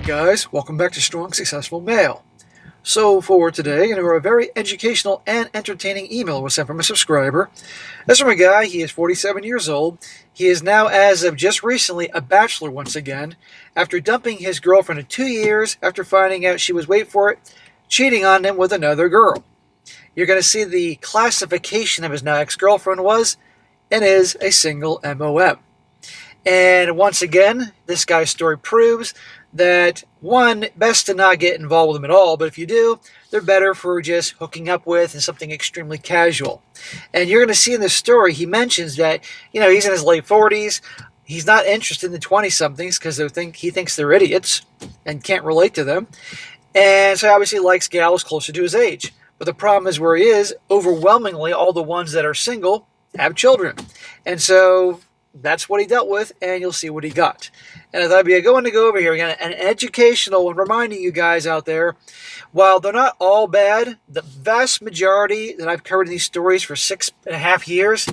guys, welcome back to Strong Successful Male. So for today, a very educational and entertaining email was sent from a subscriber. This from a guy, he is 47 years old. He is now, as of just recently, a bachelor once again, after dumping his girlfriend of 2 years after finding out she was, wait for it, cheating on him with another girl. You're going to see the classification of his now ex-girlfriend was and is a single MOM. And once again, this guy's story proves that, one, best to not get involved with them at all, but if you do, they're better for just hooking up with and something extremely casual. And you're going to see in this story, he mentions that, he's in his late 40s, he's not interested in the 20-somethings because he thinks they're idiots and can't relate to them, and so obviously likes gals closer to his age. But the problem is where he is, overwhelmingly, all the ones that are single have children. And so that's what he dealt with, and you'll see what he got. And I thought it'd be a good one to go over here again, an educational one, reminding you guys out there, while they're not all bad, the vast majority that I've covered in these stories for 6.5 years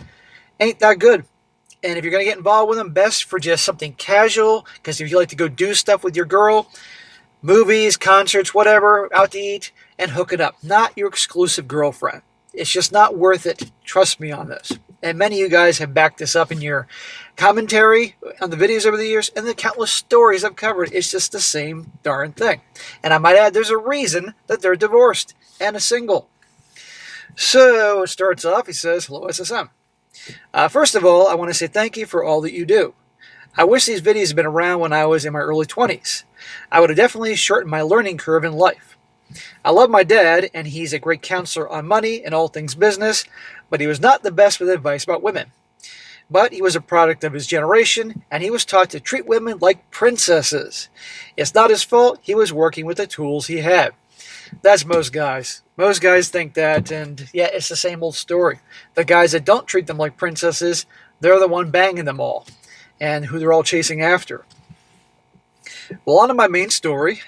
ain't that good. And if you're going to get involved with them, best for just something casual, because if you like to go do stuff with your girl, movies, concerts, whatever, out to eat, and hook it up. Not your exclusive girlfriend. It's just not worth it. Trust me on this. And many of you guys have backed this up in your commentary on the videos over the years, and the countless stories I've covered. It's just the same darn thing. And I might add, there's a reason that they're divorced and a single. So it starts off, he says, hello SSM. First of all, I want to say thank you for all that you do. I wish these videos had been around when I was in my early 20s. I would have definitely shortened my learning curve in life. I love my dad, and he's a great counselor on money and all things business, but he was not the best with advice about women. But he was a product of his generation, and he was taught to treat women like princesses. It's not his fault. He was working with the tools he had. That's most guys. Most guys think that, and yeah, it's the same old story. The guys that don't treat them like princesses, they're the one banging them all, and who they're all chasing after. Well, on to my main story,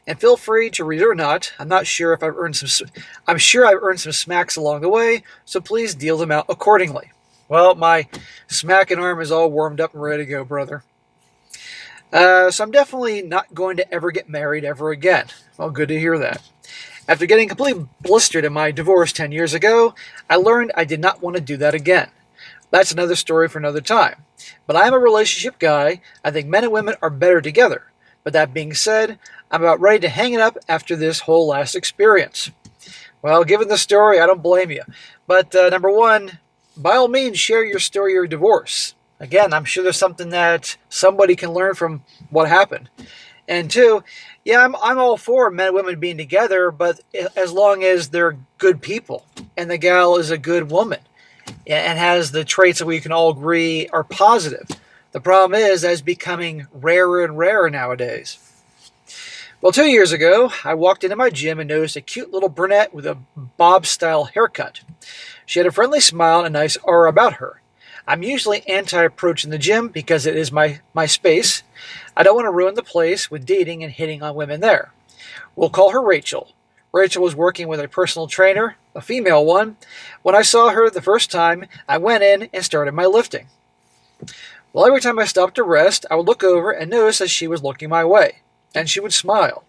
and feel free to read it or not. I'm not sure if I'm sure I've earned some smacks along the way, so please deal them out accordingly. Well, my smacking arm is all warmed up and ready to go, brother. So I'm definitely not going to ever get married ever again. Well, good to hear that. After getting completely blistered in my divorce 10 years ago, I learned I did not want to do that again. That's another story for another time. But I am a relationship guy. I think men and women are better together. But that being said, I'm about ready to hang it up after this whole last experience. Well, given the story, I don't blame you. But number one, by all means, share your story of your divorce. Again, I'm sure there's something that somebody can learn from what happened. And two, yeah, I'm all for men and women being together, but as long as they're good people and the gal is a good woman and has the traits that we can all agree are positive. The problem is that it's becoming rarer and rarer nowadays. Well, 2 years ago, I walked into my gym and noticed a cute little brunette with a bob-style haircut. She had a friendly smile and a nice aura about her. I'm usually anti-approaching the gym because it is my space. I don't want to ruin the place with dating and hitting on women there. We'll call her Rachel. Rachel was working with a personal trainer, a female one. When I saw her the first time, I went in and started my lifting. Well, every time I stopped to rest, I would look over and notice that she was looking my way, and she would smile.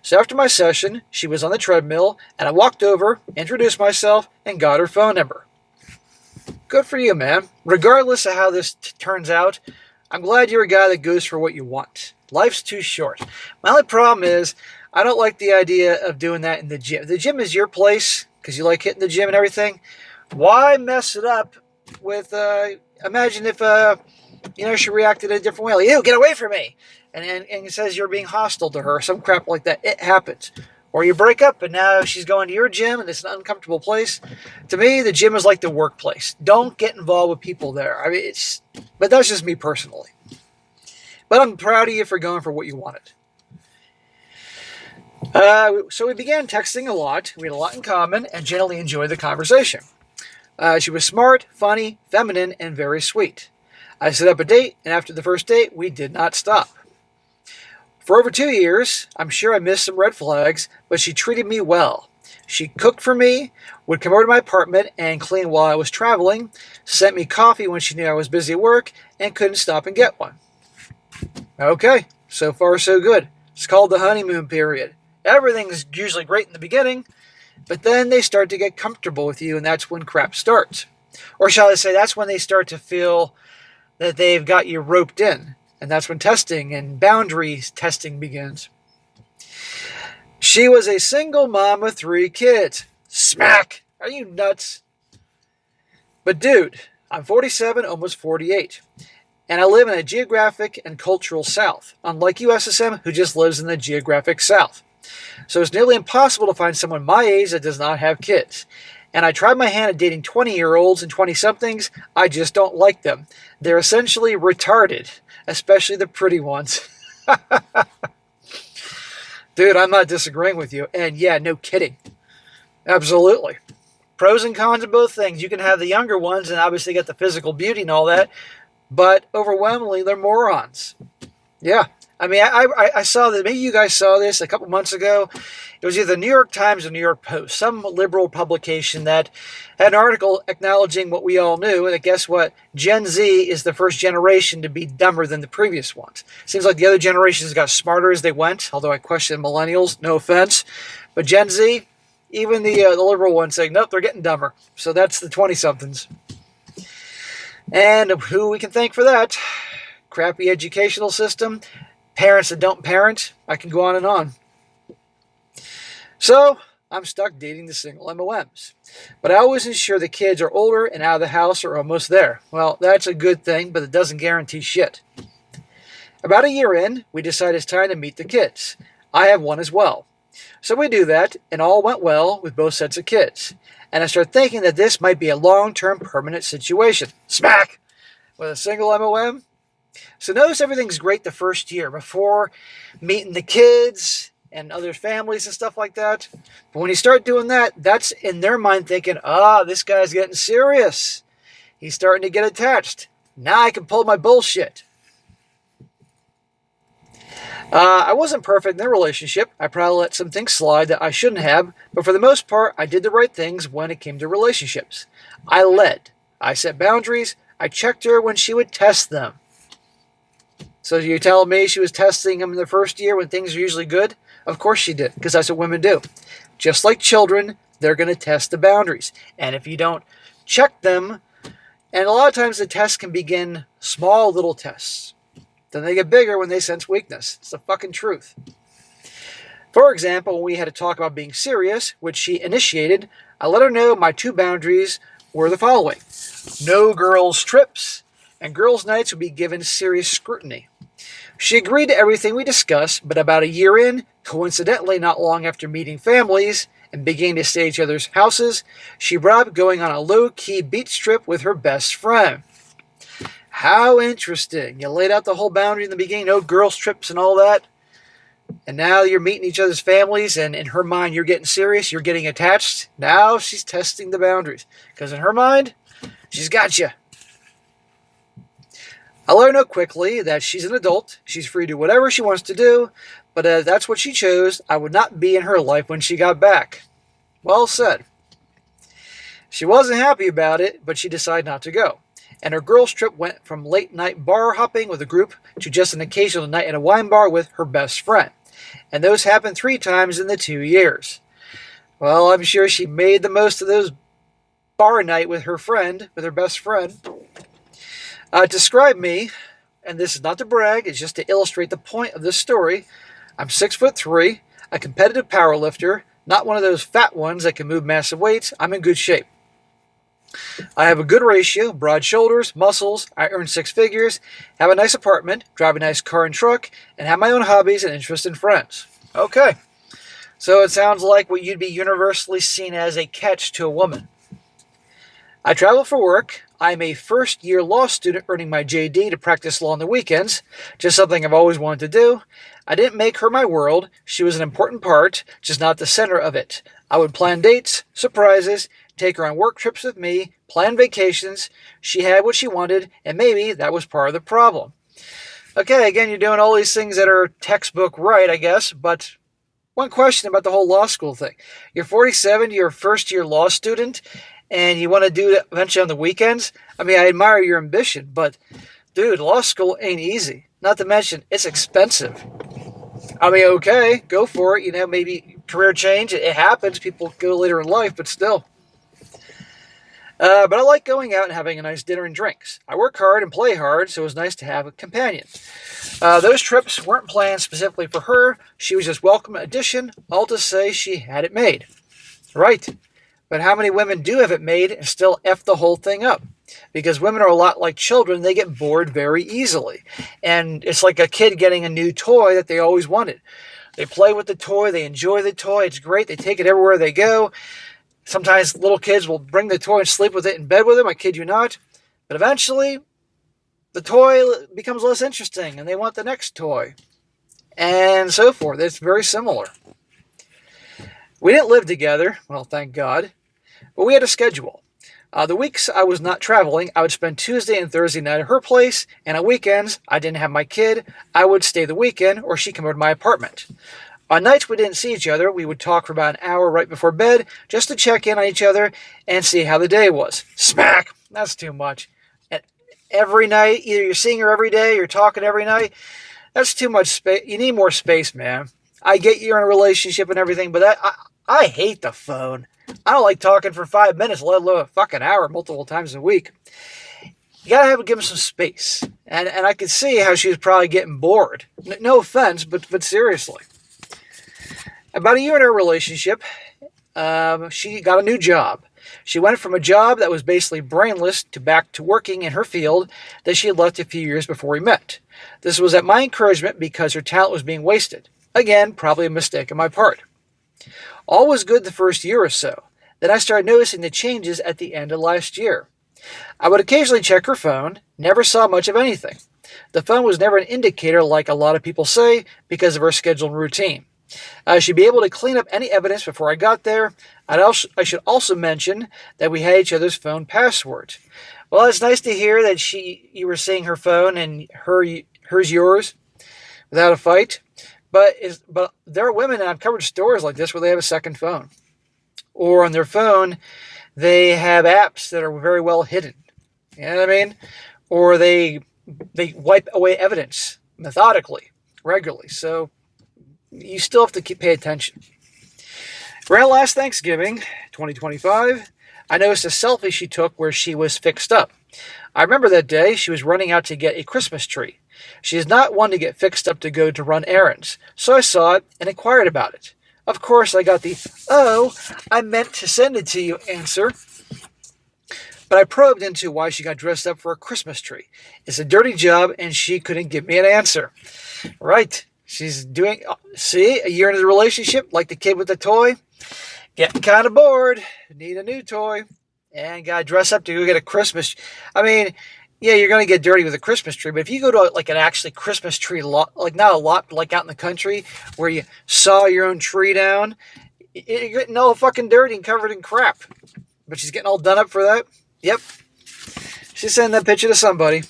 So after my session, she was on the treadmill, and I walked over, introduced myself, and got her phone number. Good for you, man. Regardless of how this turns out, I'm glad you're a guy that goes for what you want. Life's too short. My only problem is, I don't like the idea of doing that in the gym. If the gym is your place, because you like hitting the gym and everything, why mess it up with, imagine if, she reacted a different way. Like, ew, get away from me. And it says you're being hostile to her, some crap like that. It happens. Or you break up, and now she's going to your gym, and it's an uncomfortable place. To me, the gym is like the workplace. Don't get involved with people there. But that's just me personally. But I'm proud of you for going for what you wanted. So we began texting a lot. We had a lot in common, and generally enjoyed the conversation. She was smart, funny, feminine, and very sweet. I set up a date, and after the first date, we did not stop. For over 2 years, I'm sure I missed some red flags, but she treated me well. She cooked for me, would come over to my apartment and clean while I was traveling, sent me coffee when she knew I was busy at work, and couldn't stop and get one. Okay, so far so good. It's called the honeymoon period. Everything's usually great in the beginning, but then they start to get comfortable with you, and that's when crap starts. Or shall I say, that's when they start to feel that they've got you roped in, and that's when testing and boundaries testing begins. She was a single mom of 3 kids. Smack! Are you nuts? But dude, I'm 47, almost 48. And I live in a geographic and cultural South, unlike you, SSM, who just lives in the geographic South. So it's nearly impossible to find someone my age that does not have kids. And I tried my hand at dating 20-year-olds and 20-somethings. I just don't like them. They're essentially retarded, especially the pretty ones. Dude, I'm not disagreeing with you. And yeah, no kidding. Absolutely. Pros and cons of both things. You can have the younger ones and obviously get the physical beauty and all that. But overwhelmingly, they're morons. Yeah. I mean, I saw that. Maybe you guys saw this a couple months ago. It was either the New York Times or New York Post, some liberal publication that had an article acknowledging what we all knew. And guess what? Gen Z is the first generation to be dumber than the previous ones. Seems like the other generations got smarter as they went, although I question millennials, no offense. But Gen Z, even the liberal ones saying, nope, they're getting dumber. So that's the 20-somethings. And who we can thank for that? Crappy educational system, parents that don't parent. I can go on and on. So I'm stuck dating the single MOMs. But I always ensure the kids are older and out of the house or almost there. Well, that's a good thing, but it doesn't guarantee shit. About a year in, we decided it's time to meet the kids. I have one as well. So we do that, and all went well with both sets of kids. And I start thinking that this might be a long-term permanent situation. Smack! With a single MOM. So notice everything's great the first year before meeting the kids and other families and stuff like that. But when you start doing that, that's in their mind thinking, this guy's getting serious. He's starting to get attached. Now I can pull my bullshit. I wasn't perfect in the relationship. I probably let some things slide that I shouldn't have, but for the most part, I did the right things when it came to relationships. I led. I set boundaries. I checked her when she would test them. So you're telling me she was testing them in the first year when things are usually good? Of course she did, because that's what women do. Just like children, they're going to test the boundaries. And if you don't check them, and a lot of times the tests can begin small little tests. Then they get bigger when they sense weakness. It's the fucking truth. For example, when we had to talk about being serious, which she initiated, I let her know my 2 boundaries were the following. No girls' trips, and girls' nights would be given serious scrutiny. She agreed to everything we discussed, but about a year in, coincidentally not long after meeting families and beginning to stay at each other's houses, she brought up going on a low-key beach trip with her best friend. How interesting. You laid out the whole boundary in the beginning, no girls' trips and all that. And now you're meeting each other's families, and in her mind, you're getting serious, you're getting attached. Now she's testing the boundaries. Because in her mind, she's got you. I let her know quickly that she's an adult. She's free to do whatever she wants to do. But if that's what she chose, I would not be in her life when she got back. Well said. She wasn't happy about it, but she decided not to go. And her girls' trip went from late-night bar hopping with a group to just an occasional night at a wine bar with her best friend. And those happened 3 times in the 2 years. Well, I'm sure she made the most of those bar night with her friend, with her best friend. Describe me, and this is not to brag, it's just to illustrate the point of this story. I'm 6'3", a competitive powerlifter, not one of those fat ones that can move massive weights. I'm in good shape. I have a good ratio, broad shoulders, muscles, I earn 6 figures, have a nice apartment, drive a nice car and truck, and have my own hobbies and interests and friends. Okay, so it sounds like what you'd be universally seen as a catch to a woman. I travel for work. I'm a first-year law student earning my JD to practice law on the weekends, just something I've always wanted to do. I didn't make her my world. She was an important part, just not the center of it. I would plan dates, surprises, take her on work trips with me, plan vacations. She had what she wanted, and maybe that was part of the problem. Okay, again, you're doing all these things that are textbook right, I guess, but one question about the whole law school thing. You're 47, you're a first-year law student, and you want to do it eventually on the weekends? I mean, I admire your ambition, but, dude, law school ain't easy. Not to mention, it's expensive. I mean, okay, go for it. You know, maybe career change. It happens. People go later in life, but still. But I like going out and having a nice dinner and drinks. I work hard and play hard, so it was nice to have a companion. Those trips weren't planned specifically for her. She was just welcome addition, all to say she had it made. Right. But how many women do have it made and still F the whole thing up? Because women are a lot like children. They get bored very easily. And it's like a kid getting a new toy that they always wanted. They play with the toy. They enjoy the toy. It's great. They take it everywhere they go. Sometimes little kids will bring the toy and sleep with it in bed with them. I kid you not. But eventually, the toy becomes less interesting and they want the next toy. And so forth. It's very similar. We didn't live together. Well, thank God. But we had a schedule. The weeks I was not traveling, I would spend Tuesday and Thursday night at her place, and on weekends, I didn't have my kid, I would stay the weekend, or she'd come over to my apartment. On nights we didn't see each other, we would talk for about an hour right before bed, just to check in on each other and see how the day was. Smack! That's too much. And every night, either you're seeing her every day, you're talking every night, that's too much space. You need more space, man. I get you're in a relationship and everything, but I hate the phone. I don't like talking for 5 minutes, let alone a fucking hour multiple times a week. You gotta give him some space. And I could see how she was probably getting bored. No offense, but seriously. About a year in our relationship, she got a new job. She went from a job that was basically brainless to back to working in her field that she had left a few years before we met. This was at my encouragement because her talent was being wasted. Again, probably a mistake on my part. All was good the first year or so. Then I started noticing the changes at the end of last year. I would occasionally check her phone, never saw much of anything. The phone was never an indicator like a lot of people say because of her schedule and routine. I should be able to clean up any evidence before I got there. I should also mention that we had each other's phone passwords. Well, it's nice to hear that you were seeing her phone and hers yours without a fight. But there are women, and I've covered stories like this, where they have a second phone. Or on their phone, they have apps that are very well hidden. You know what I mean? Or they wipe away evidence methodically, regularly. So you still have to pay attention. Around last Thanksgiving, 2025, I noticed a selfie she took where she was fixed up. I remember that day she was running out to get a Christmas tree. She is not one to get fixed up to go to run errands, so I saw it and inquired about it. Of course, I got the, "Oh, I meant to send it to you" answer. But I probed into why she got dressed up for a Christmas tree. It's a dirty job, and she couldn't give me an answer. Right. She's doing, see, a year into the relationship, like the kid with the toy, getting kind of bored, need a new toy, and got to dress up to go get a Christmas. I mean, yeah, you're going to get dirty with a Christmas tree, but if you go to like an actually Christmas tree lot, like not a lot, like out in the country where you saw your own tree down, you're getting all fucking dirty and covered in crap. But she's getting all done up for that. Yep. She's sending that picture to somebody.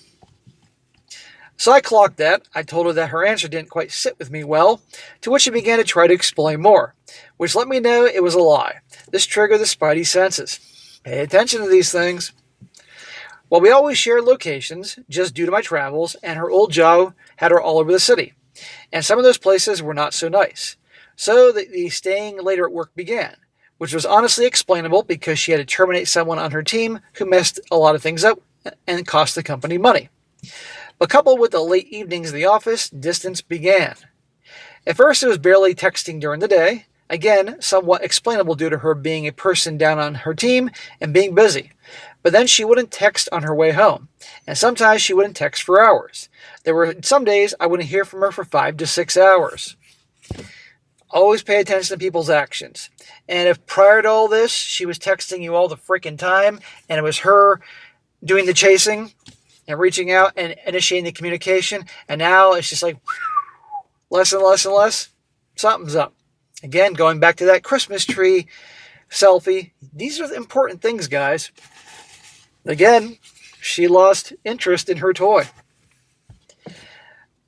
So I clocked that. I told her that her answer didn't quite sit with me well, to which she began to try to explain more, which let me know it was a lie. This triggered the spidey senses. Pay attention to these things. Well, we always shared locations, just due to my travels, and her old job had her all over the city. And some of those places were not so nice. So the staying later at work began, which was honestly explainable because she had to terminate someone on her team who messed a lot of things up and cost the company money. But coupled with the late evenings in the office, distance began. At first it was barely texting during the day, again, somewhat explainable due to her being a person down on her team and being busy. But then she wouldn't text on her way home, and sometimes she wouldn't text for hours. There were some days I wouldn't hear from her for 5 to 6 hours. Always pay attention to people's actions. And if prior to all this, she was texting you all the freaking time, and it was her doing the chasing and reaching out and initiating the communication, and now it's just like less and less and less, something's up. Again, going back to that Christmas tree selfie, these are the important things, guys. Again, she lost interest in her toy.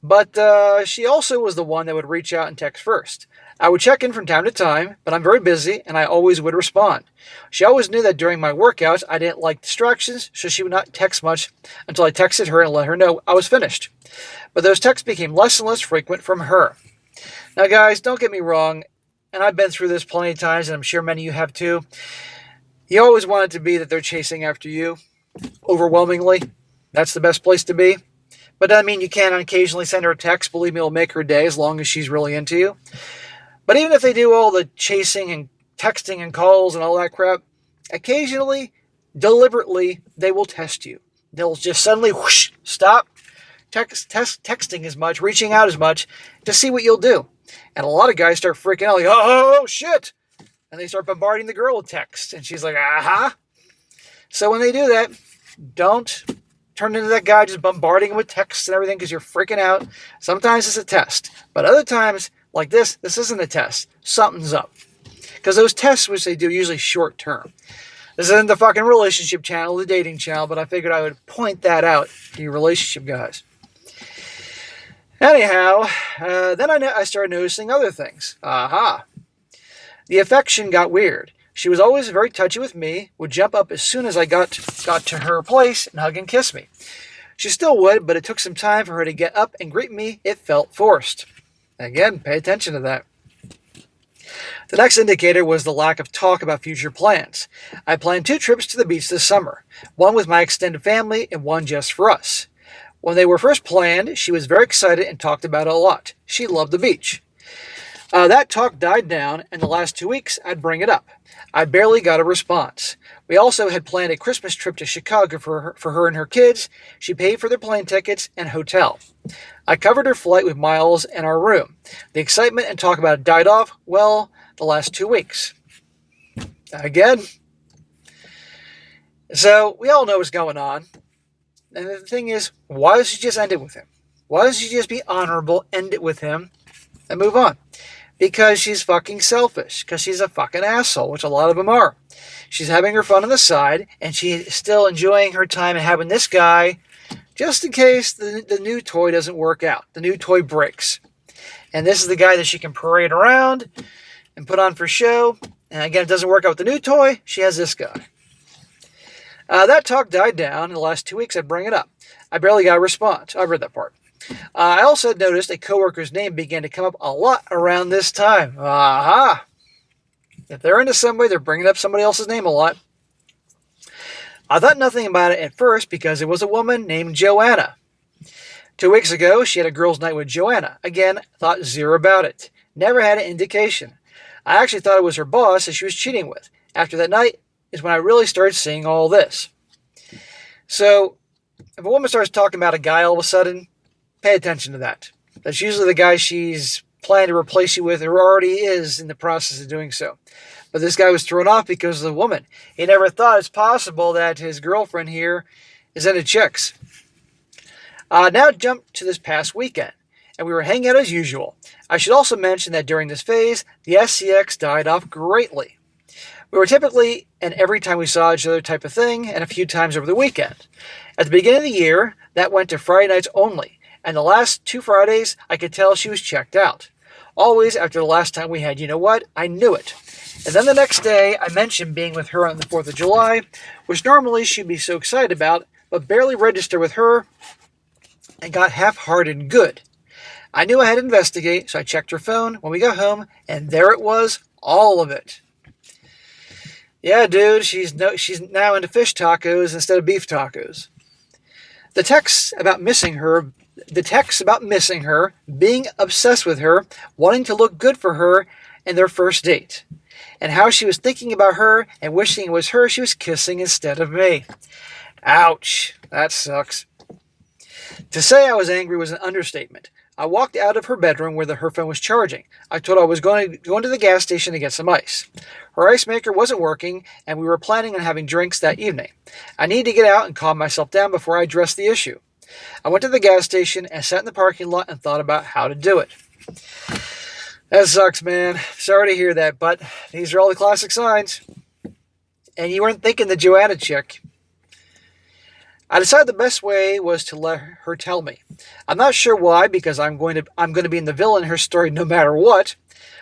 But she also was the one that would reach out and text first. I would check in from time to time, but I'm very busy, and I always would respond. She always knew that during my workouts, I didn't like distractions, so she would not text much until I texted her and let her know I was finished. But those texts became less and less frequent from her. Now, guys, don't get me wrong, and I've been through this plenty of times, and I'm sure many of you have too. You always want it to be that they're chasing after you, overwhelmingly. That's the best place to be. But that doesn't mean you can't occasionally send her a text. Believe me, it'll make her day as long as she's really into you. But even if they do all the chasing and texting and calls and all that crap, occasionally, deliberately, they will test you. They'll just suddenly whoosh, stop texting as much, reaching out as much, to see what you'll do. And a lot of guys start freaking out, like, oh, shit. And they start bombarding the girl with texts. And she's like, aha. So when they do that, don't turn into that guy just bombarding him with texts and everything because you're freaking out. Sometimes it's a test. But other times, like this isn't a test. Something's up. Because those tests, which they do, usually short term. This isn't the fucking relationship channel, the dating channel, but I figured I would point that out to you relationship guys. Anyhow, then I started noticing other things. Aha. The affection got weird. She was always very touchy with me, would jump up as soon as I got to her place and hug and kiss me. She still would, but it took some time for her to get up and greet me. It felt forced. Again, pay attention to that. The next indicator was the lack of talk about future plans. I planned 2 trips to the beach this summer, one with my extended family and one just for us. When they were first planned, she was very excited and talked about it a lot. She loved the beach. That talk died down, and the last 2 weeks I'd bring it up. I barely got a response. We also had planned a Christmas trip to Chicago for her and her kids. She paid for their plane tickets and hotel. I covered her flight with miles and our room. The excitement and talk about it died off, well, the last 2 weeks. Again. So, we all know what's going on. And the thing is, why does she just end it with him? Why doesn't she just be honorable, end it with him, and move on? Because she's fucking selfish. Because she's a fucking asshole, which a lot of them are. She's having her fun on the side, and she's still enjoying her time and having this guy, just in case the new toy doesn't work out. The new toy breaks. And this is the guy that she can parade around and put on for show. And again, it doesn't work out with the new toy. She has this guy. That talk died down. In the last 2 weeks, I'd bring it up. I barely got a response. I read that part. I also noticed a coworker's name began to come up a lot around this time. Aha! If they're into somebody, they're bringing up somebody else's name a lot. I thought nothing about it at first because it was a woman named Joanna. 2 weeks ago, she had a girls' night with Joanna. Again, thought zero about it. Never had an indication. I actually thought it was her boss that she was cheating with. After that night is when I really started seeing all this. So, if a woman starts talking about a guy all of a sudden, pay attention to that. That's usually the guy she's planning to replace you with or already is in the process of doing so. But this guy was thrown off because of the woman. He never thought it's possible that his girlfriend here is into chicks. Now jump to this past weekend, and we were hanging out as usual. I should also mention that during this phase, the SCX died off greatly. We were typically and every time we saw each other type of thing, and a few times over the weekend. At the beginning of the year, that went to Friday nights only, and the last 2 Fridays, I could tell she was checked out. Always after the last time we had, you know what, I knew it. And then the next day, I mentioned being with her on the 4th of July, which normally she'd be so excited about, but barely registered with her, and got half-hearted good. I knew I had to investigate, so I checked her phone when we got home, and there it was, all of it. Yeah, dude, she's now into fish tacos instead of beef tacos. The texts about missing her, being obsessed with her, wanting to look good for her, and their first date. And how she was thinking about her and wishing it was her she was kissing instead of me. Ouch, that sucks. To say I was angry was an understatement. I walked out of her bedroom where her phone was charging. I told her I was going to the gas station to get some ice. Her ice maker wasn't working, and we were planning on having drinks that evening. I needed to get out and calm myself down before I addressed the issue. I went to the gas station and sat in the parking lot and thought about how to do it. That sucks, man. Sorry to hear that, but these are all the classic signs. And you weren't thinking the Joanna chick. I decided the best way was to let her tell me. I'm not sure why, because I'm going to be in the villain in her story no matter what.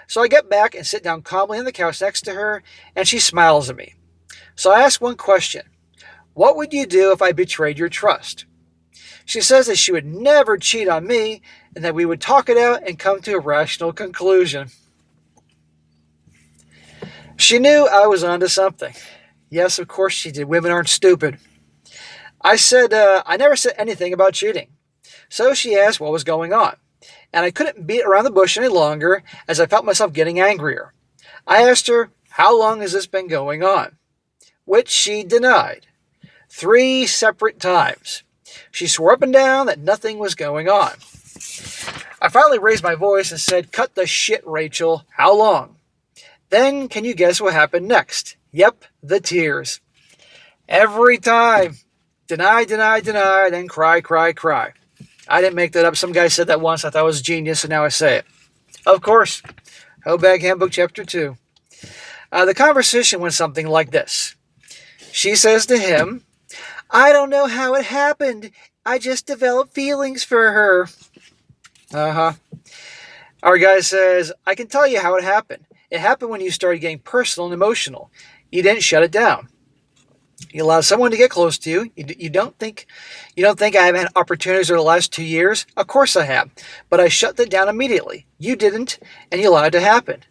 So I get back and sit down calmly on the couch next to her, and she smiles at me. So I ask one question. What would you do if I betrayed your trust? She says that she would never cheat on me, and that we would talk it out and come to a rational conclusion. She knew I was onto something. Yes, of course she did. Women aren't stupid. I said, I never said anything about cheating. So she asked what was going on. And I couldn't beat around the bush any longer as I felt myself getting angrier. I asked her, how long has this been going on? Which she denied. 3 separate times. She swore up and down that nothing was going on. I finally raised my voice and said, cut the shit, Rachel. How long? Then, can you guess what happened next? Yep, the tears. Every time. Deny, deny, deny, then cry, cry, cry. I didn't make that up. Some guy said that once. I thought it was genius, and now I say it. Of course. Hobag Handbook, Chapter 2. The conversation went something like this. She says to him, I don't know how it happened. I just developed feelings for her. Our guy says, I can tell you how it happened. It happened when you started getting personal and emotional. You didn't shut it down. You allowed someone to get close to you. You don't think I haven't had opportunities over the last 2 years? Of course I have. But I shut that down immediately. You didn't, and you allowed it to happen.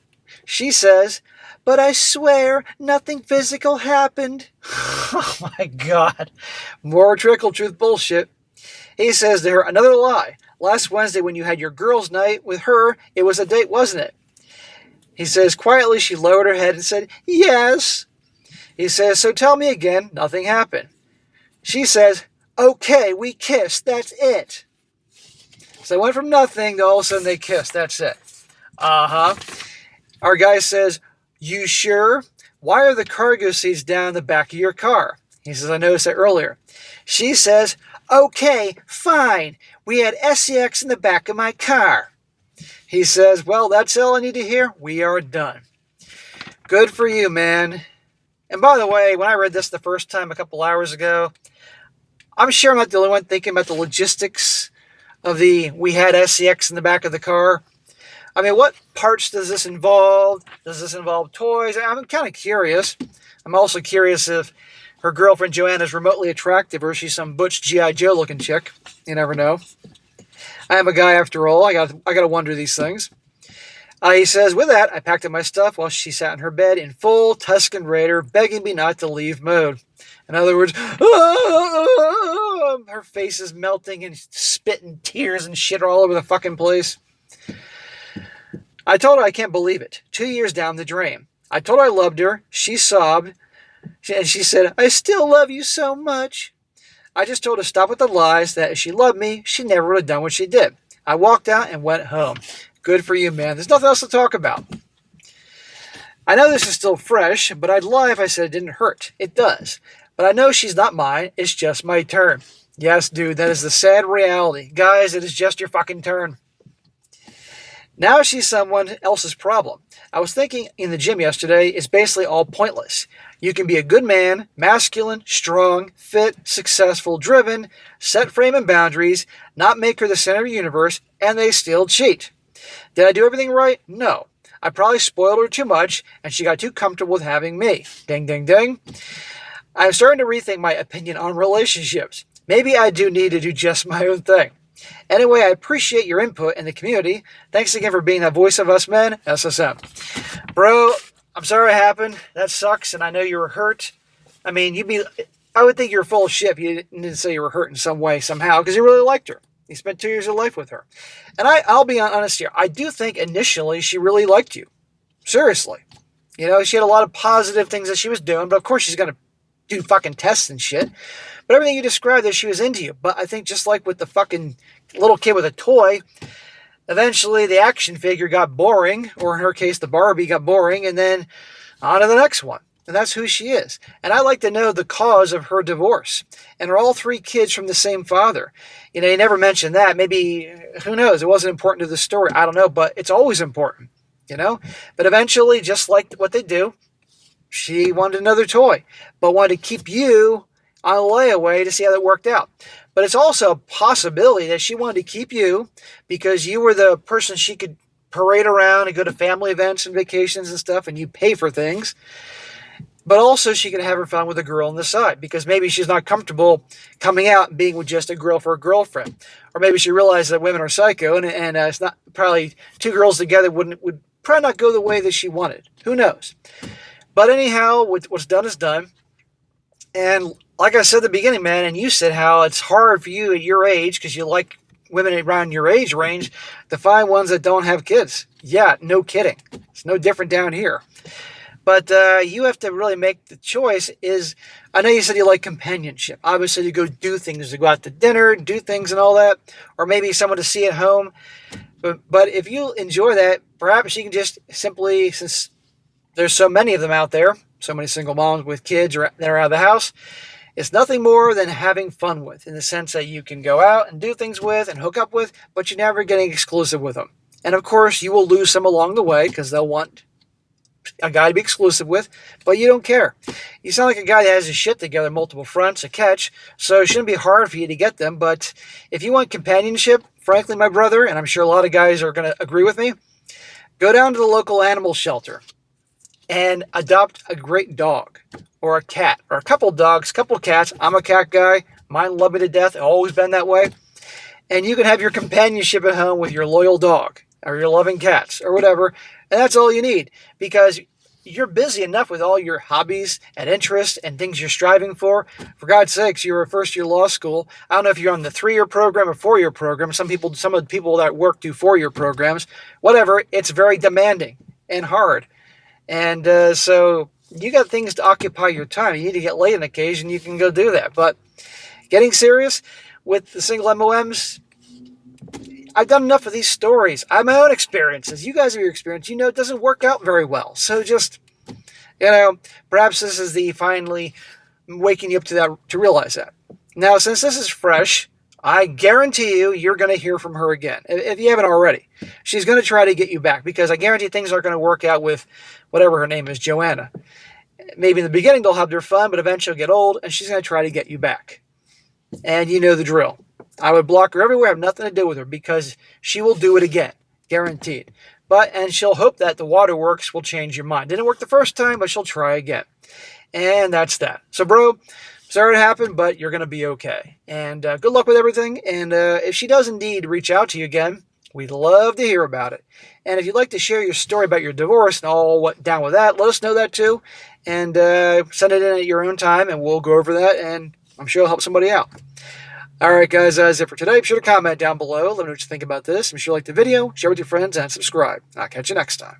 She says, but I swear nothing physical happened. Oh my God. More trickle truth bullshit. He says to her, another lie. Last Wednesday when you had your girls' night with her, it was a date, wasn't it? He says, quietly she lowered her head and said, yes. He says, so tell me again, nothing happened. She says, okay, we kissed, that's it. So it went from nothing to all of a sudden they kissed, that's it. Our guy says, you sure? Why are the cargo seats down the back of your car? He says, I noticed that earlier. She says, okay, fine. We had SEX in the back of my car. He says, well, that's all I need to hear. We are done. Good for you, man. And by the way, when I read this the first time a couple hours ago, I'm sure I'm not the only one thinking about the logistics of we had SEX in the back of the car. I mean, what parts does this involve? Does this involve toys? I'm kind of curious. I'm also curious if her girlfriend Joanna is remotely attractive or she's some butch G.I. Joe looking chick. You never know. I am a guy after all. I got to wonder these things. He says, with that, I packed up my stuff while she sat in her bed in full Tuscan Raider, begging me not to leave mode. In other words, her face is melting and spitting tears and shit all over the fucking place. I told her I can't believe it. 2 years down the drain. I told her I loved her. She sobbed. And she said, I still love you so much. I just told her to stop with the lies, that if she loved me, she never would have done what she did. I walked out and went home. Good for you, man. There's nothing else to talk about. I know this is still fresh, but I'd lie if I said it didn't hurt. It does. But I know she's not mine. It's just my turn. Yes, dude, that is the sad reality. Guys, it is just your fucking turn. Now she's someone else's problem. I was thinking in the gym yesterday, it's basically all pointless. You can be a good man, masculine, strong, fit, successful, driven, set frame and boundaries, not make her the center of the universe, and they still cheat. Did I do everything right? No. I probably spoiled her too much, and she got too comfortable with having me. Ding, ding, ding. I'm starting to rethink my opinion on relationships. Maybe I do need to do just my own thing. Anyway, I appreciate your input in the community. Thanks again for being that voice of us men, SSM. Bro, I'm sorry it happened. That sucks, and I know you were hurt. I mean, I would think you were full of shit if you didn't say you were hurt in some way, somehow, because you really liked her. You spent 2 years of life with her. And I'll be honest here. I do think initially she really liked you. Seriously. You know, she had a lot of positive things that she was doing, but of course she's going to do fucking tests and shit. But everything you described that she was into you. But I think just like with the fucking little kid with a toy, eventually the action figure got boring, or in her case the Barbie got boring, and then on to the next one. And that's who she is. And I like to know the cause of her divorce. And are all 3 kids from the same father? You know, you never mentioned that. Maybe, who knows? It wasn't important to the story. I don't know, but it's always important, you know? But eventually, just like what they do, she wanted another toy, but wanted to keep you on a layaway to see how that worked out. But it's also a possibility that she wanted to keep you because you were the person she could parade around and go to family events and vacations and stuff, and you pay for things. But also she can have her fun with a girl on the side, because maybe she's not comfortable coming out and being with just a girl for a girlfriend. Or maybe she realizes that women are psycho, and it's not probably two girls together would probably not go the way that she wanted. Who knows? But anyhow, what's done is done. And like I said at the beginning, man, and you said how it's hard for you at your age, because you like women around your age range, to find ones that don't have kids. Yeah, no kidding. It's no different down here. But you have to really make the choice. I know you said you like companionship. Obviously, you go do things, to go out to dinner, do things and all that. Or maybe someone to see at home. But if you enjoy that, perhaps you can just simply, since there's so many of them out there, so many single moms with kids that are out of the house, it's nothing more than having fun with, in the sense that you can go out and do things with and hook up with, but you're never getting exclusive with them. And of course, you will lose some along the way, because they'll want a guy to be exclusive with, but you don't care. You sound like a guy that has his shit together, multiple fronts, a catch, so it shouldn't be hard for you to get them. But if you want companionship, frankly, my brother, and I'm sure a lot of guys are going to agree with me, go down to the local animal shelter and adopt a great dog or a cat or a couple dogs, couple cats. I'm a cat guy. Mine love me to death. I've always been that way. And you can have your companionship at home with your loyal dog or your loving cats or whatever. And that's all you need, because you're busy enough with all your hobbies and interests and things you're striving for. For God's sakes, you're a first-year law school. I don't know if you're on the 3-year program or 4-year program. Some of the people that work do 4-year programs. Whatever, it's very demanding and hard. And so you got things to occupy your time. You need to get laid on occasion, you can go do that. But getting serious with the single MOMs, I've done enough of these stories. I have my own experiences. You guys have your experience. You know it doesn't work out very well. So just, perhaps this is the finally waking you up to that, to realize that. Now, since this is fresh, I guarantee you're going to hear from her again, if you haven't already. She's going to try to get you back, because I guarantee things aren't going to work out with whatever her name is, Joanna. Maybe in the beginning they'll have their fun, but eventually they'll get old, and she's going to try to get you back. And you know the drill. I would block her everywhere, have nothing to do with her, because she will do it again, guaranteed. And she'll hope that the waterworks will change your mind. Didn't work the first time, but she'll try again. And that's that. So, bro, sorry it happened, but you're going to be okay. And good luck with everything. And if she does indeed reach out to you again, we'd love to hear about it. And if you'd like to share your story about your divorce and all what down with that, let us know that too. And send it in at your own time, and we'll go over that, and I'm sure it'll help somebody out. All right, guys, that's it for today. Be sure to comment down below. Let me know what you think about this. Be sure to like the video, share with your friends, and subscribe. I'll catch you next time.